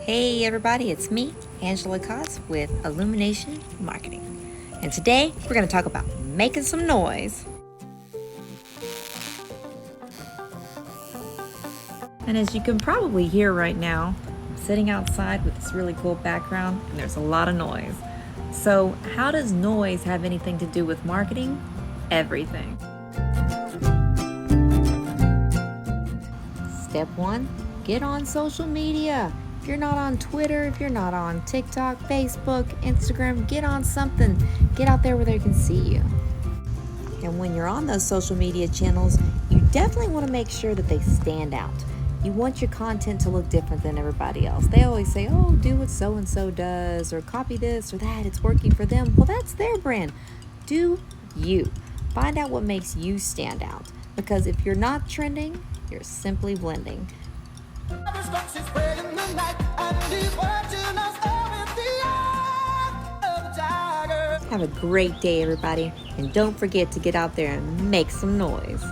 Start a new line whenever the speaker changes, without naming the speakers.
Hey everybody, it's me, Angela Kotz with Illumination Marketing. And today we're going to talk about making some noise. And as you can probably hear right now, I'm sitting outside with this really cool background and there's a lot of noise. So how does noise have anything to do with marketing? Everything. Step one, get on social media. If you're not on Twitter, if you're not on TikTok, Facebook, Instagram, get on something. Get out there where they can see you. And when you're on those social media channels, you definitely want to make sure that they stand out. You want your content to look different than everybody else. They always say, oh, do what so-and-so does, or copy this or that, it's working for them. Well, that's their brand. Do you. Find out what makes you stand out. Because if you're not trending, you're simply blending. Have a great day, everybody, and don't forget to get out there and make some noise.